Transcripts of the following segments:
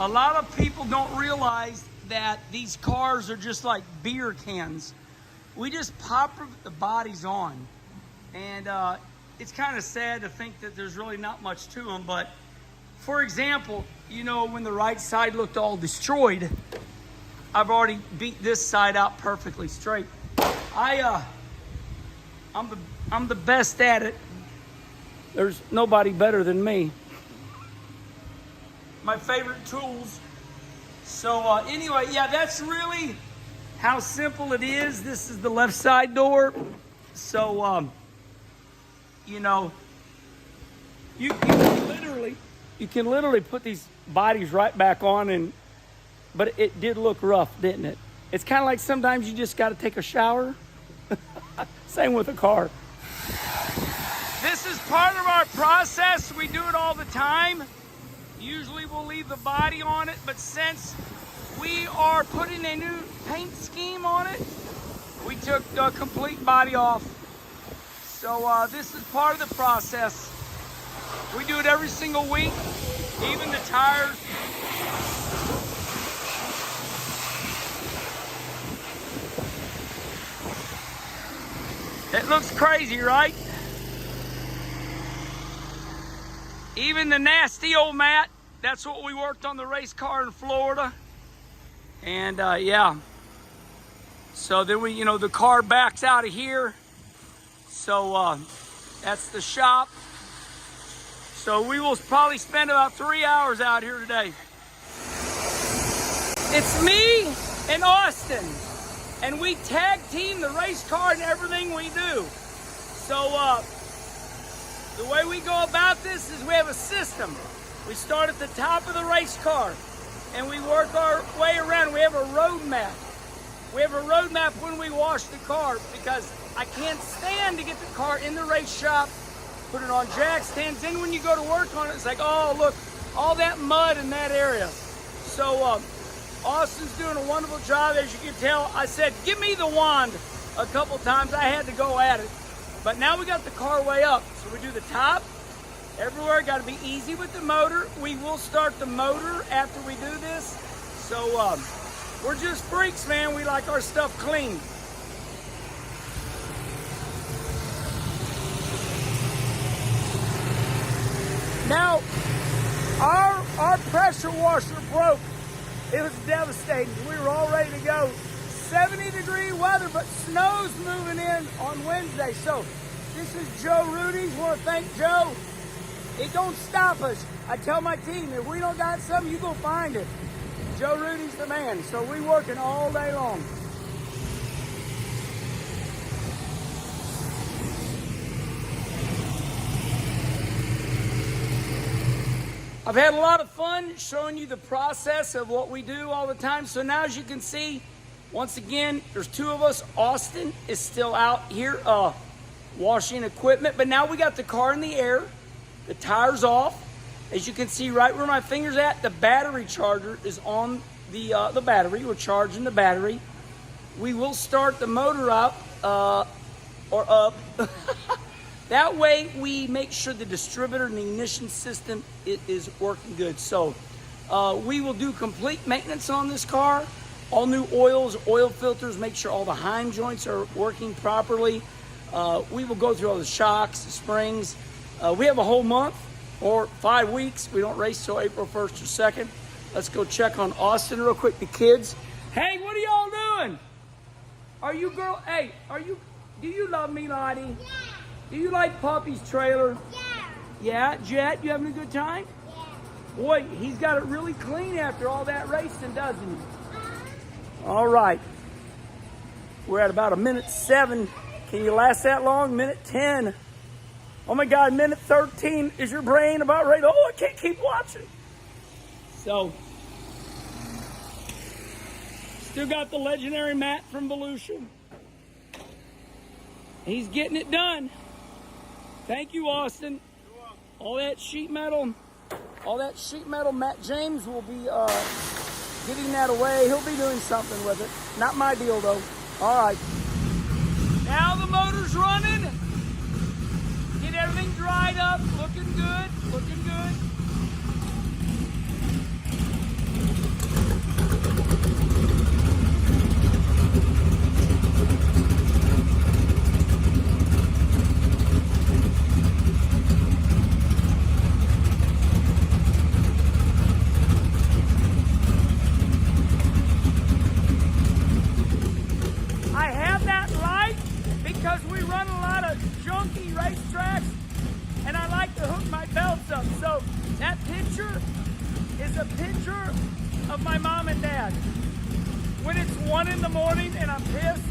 A lot of people don't realize that these cars are just like beer cans. We just pop the bodies on. And it's kind of sad to think that there's really not much to them. But for example, you know, when the right side looked all destroyed, I've already beat this side out perfectly straight. I'm the best at it. There's nobody better than me. My favorite tools. So anyway, yeah, that's really how simple it is. This is the left side door. So you know, you can literally put these bodies right back on, but it did look rough, didn't it? It's kind of like sometimes you just got to take a shower. Same with a car. This is part of our process. We do it all the time. Usually we'll leave the body on it, but since we are putting a new paint scheme on it, we took the complete body off. So this is part of the process. We do it every single week, even the tires. It looks crazy, right? Even the nasty old mat, that's what we worked on the race car in Florida. And yeah. So then we, you know, the car backs out of here. So that's the shop. So we will probably spend about 3 hours out here today. It's me and Austin. And we tag team the race car and everything we do. So the way we go about this is we have a system. We start at the top of the race car and we work our way around. We have a road map. We have a road map when we wash the car because I can't stand to get the car in the race shop, put it on jack stands. Then when you go to work on it, it's like, oh, look, all that mud in that area. So Austin's doing a wonderful job. As you can tell, I said, give me the wand a couple times. I had to go at it. But now we got the car way up. So we do the top, everywhere. Got to be easy with the motor. We will start the motor after we do this. So we're just freaks, man. We like our stuff clean. Now, our pressure washer broke. It was devastating. We were all ready to go. 70-degree weather, but snow's moving in on Wednesday. So this is Joe Rudy's. Want to thank Joe. It don't stop us. I tell my team, if we don't got something, you go find it. Joe Rudy's the man. So we working all day long. I've had a lot of fun showing you the process of what we do all the time. So now, as you can see, once again, there's two of us. Austin is still out here washing equipment, but now we got the car in the air, the tires off. As you can see right where my finger's at, the battery charger is on the battery. We're charging the battery. We will start the motor up or up. That way we make sure the distributor and the ignition system is working good. So we will do complete maintenance on this car. All new oils, oil filters, make sure all the Heim joints are working properly. We will go through all the shocks, the springs. We have a whole month or 5 weeks. We don't race till April 1st or 2nd. Let's go check on Austin real quick, the kids. Hey, what are y'all doing? Are you girl, hey, do you love me, Lottie? Yeah. Do you like Puppy's trailer? Yeah. Yeah, Jet, you having a good time? Yeah. Boy, he's got it really clean after all that racing, doesn't he? All right. We're at about 1:07. Can you last that long? 1:10. Oh my God, 1:13. Is your brain about ready? Oh, I can't keep watching. So, still got the legendary Matt from Volusia. He's getting it done. Thank you, Austin. All that sheet metal, Matt James will be getting that away. He'll be doing something with it. Not my deal, though. All right. Now the motor's running. Get everything dried up. Looking good. Looking good. is a picture of my mom and dad. When it's 1 in the morning and I'm pissed,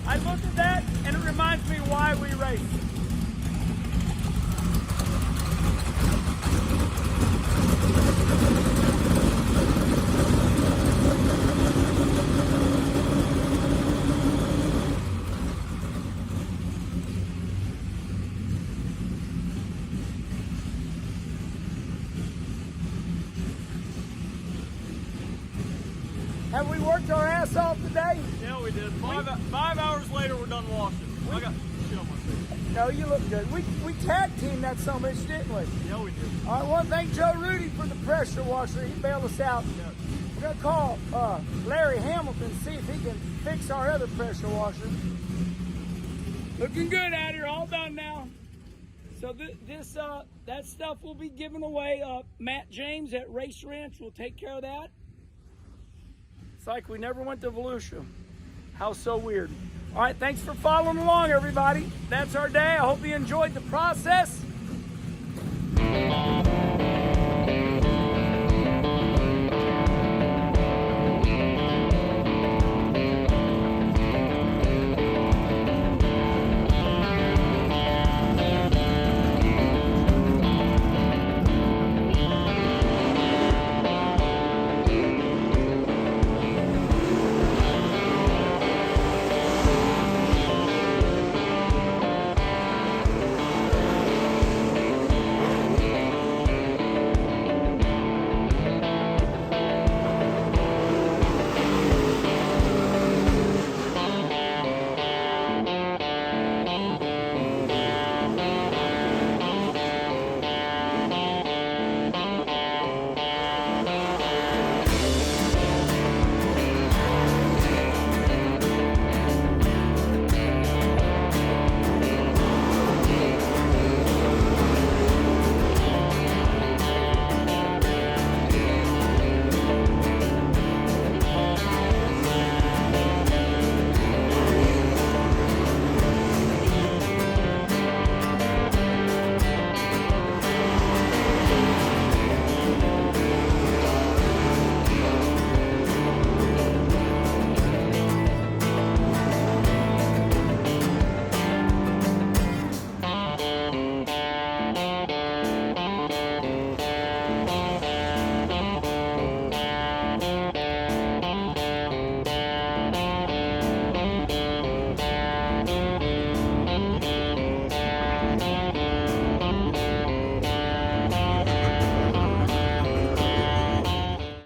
I look at that and it reminds me why we race. Have we worked our ass off today? Yeah, we did. 5 hours later, we're done washing. I got shit on my face. No, you look good. We tag teamed that so much, didn't we? Yeah, we did. All right, I want to thank Joe Rudy for the pressure washer. He bailed us out. Yeah. We're going to call Larry Hamilton, see if he can fix our other pressure washer. Looking good out here, all done now. So that stuff will be given away. Matt James at Race Ranch will take care of that. It's like we never went to Volusia. How so weird. All right, thanks for following along, everybody. That's our day. I hope you enjoyed the process.